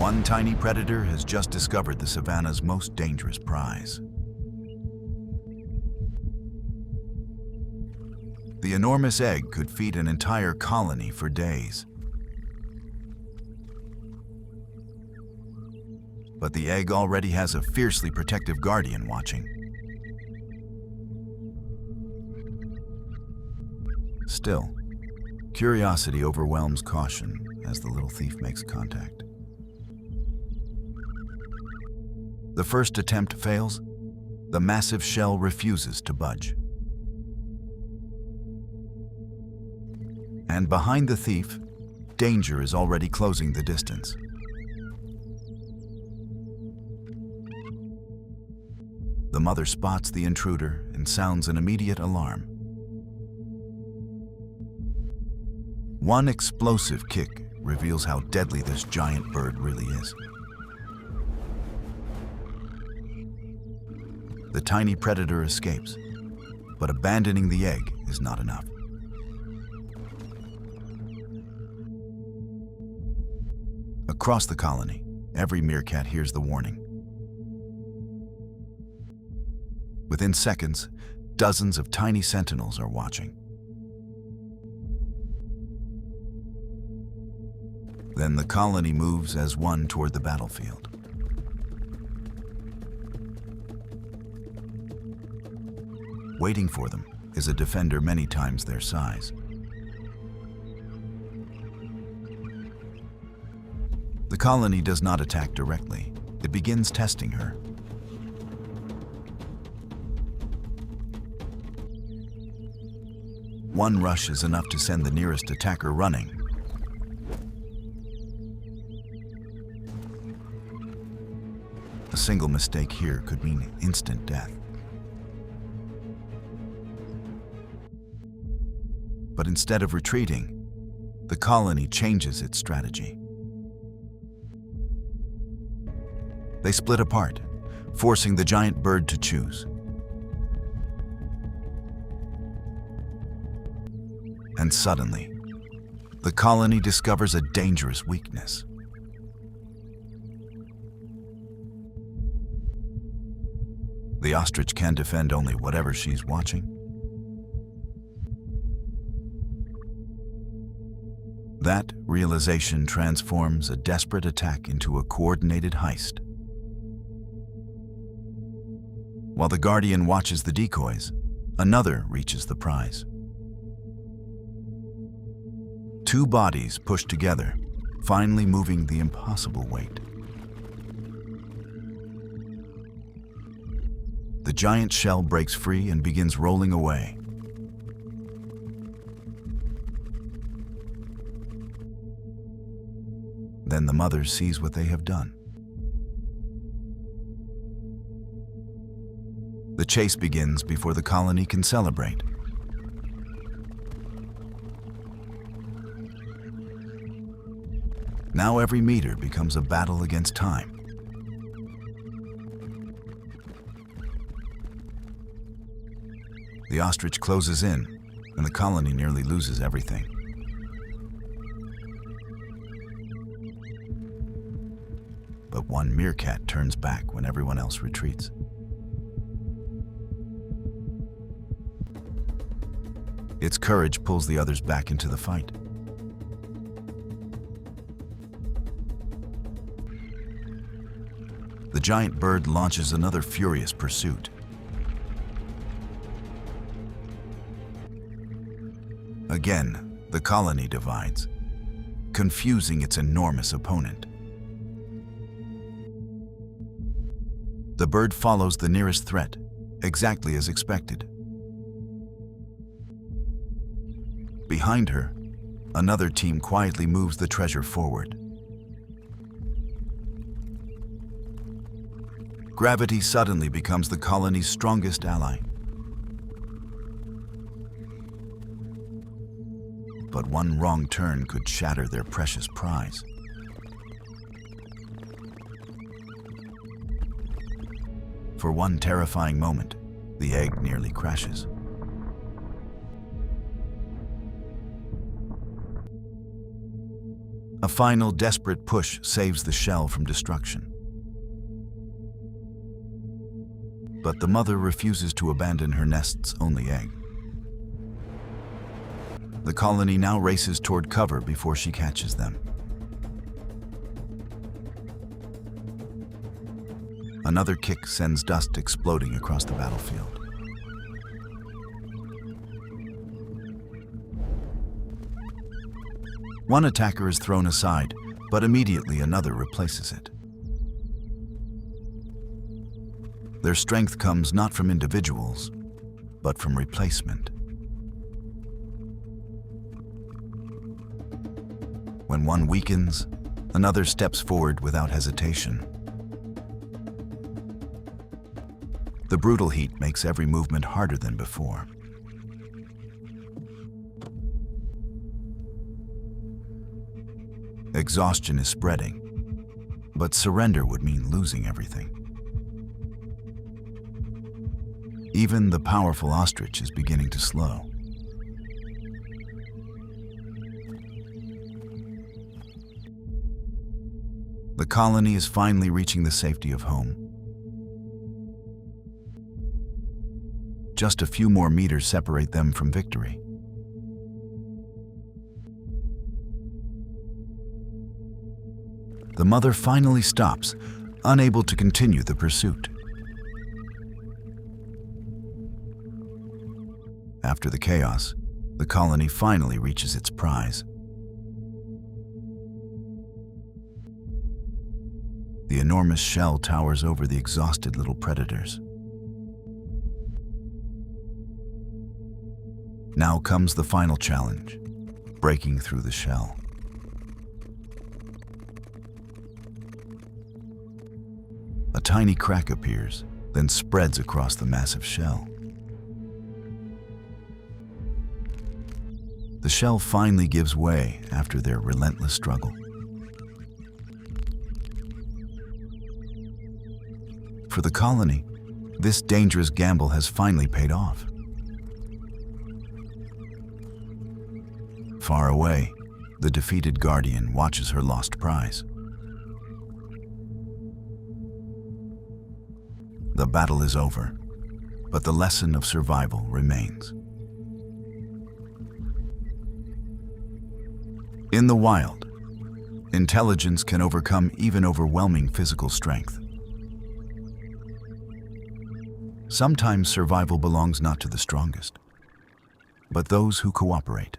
One tiny predator has just discovered the savanna's most dangerous prize. The enormous egg could feed an entire colony for days. But the egg already has a fiercely protective guardian watching. Still, curiosity overwhelms caution as the little thief makes contact. The first attempt fails. The massive shell refuses to budge. And behind the thief, danger is already closing the distance. The mother spots the intruder and sounds an immediate alarm. One explosive kick reveals how deadly this giant bird really is. The tiny predator escapes, but abandoning the egg is not enough. Across the colony, every meerkat hears the warning. Within seconds, dozens of tiny sentinels are watching. Then the colony moves as one toward the battlefield. Waiting for them is a defender many times their size. The colony does not attack directly. It begins testing her. One rush is enough to send the nearest attacker running. A single mistake here could mean instant death. But instead of retreating, the colony changes its strategy. They split apart, forcing the giant bird to choose. And suddenly, the colony discovers a dangerous weakness. The ostrich can defend only whatever she's watching. That realization transforms a desperate attack into a coordinated heist. While the guardian watches the decoys, another reaches the prize. Two bodies push together, finally moving the impossible weight. The giant shell breaks free and begins rolling away. Then the mother sees what they have done. The chase begins before the colony can celebrate. Now every meter becomes a battle against time. The ostrich closes in, and the colony nearly loses everything. But one meerkat turns back when everyone else retreats. Its courage pulls the others back into the fight. The giant bird launches another furious pursuit. Again, the colony divides, confusing its enormous opponent. The bird follows the nearest threat, exactly as expected. Behind her, another team quietly moves the treasure forward. Gravity suddenly becomes the colony's strongest ally. But one wrong turn could shatter their precious prize. For one terrifying moment, the egg nearly crashes. A final desperate push saves the shell from destruction. But the mother refuses to abandon her nest's only egg. The colony now races toward cover before she catches them. Another kick sends dust exploding across the battlefield. One attacker is thrown aside, but immediately another replaces it. Their strength comes not from individuals, but from replacement. When one weakens, another steps forward without hesitation. The brutal heat makes every movement harder than before. Exhaustion is spreading, but surrender would mean losing everything. Even the powerful ostrich is beginning to slow. The colony is finally reaching the safety of home. Just a few more meters separate them from victory. The mother finally stops, unable to continue the pursuit. After the chaos, the colony finally reaches its prize. The enormous shell towers over the exhausted little predators. Now comes the final challenge, breaking through the shell. A tiny crack appears, then spreads across the massive shell. The shell finally gives way after their relentless struggle. For the colony, this dangerous gamble has finally paid off. Far away, the defeated guardian watches her lost prize. The battle is over, but the lesson of survival remains. In the wild, intelligence can overcome even overwhelming physical strength. Sometimes survival belongs not to the strongest, but those who cooperate.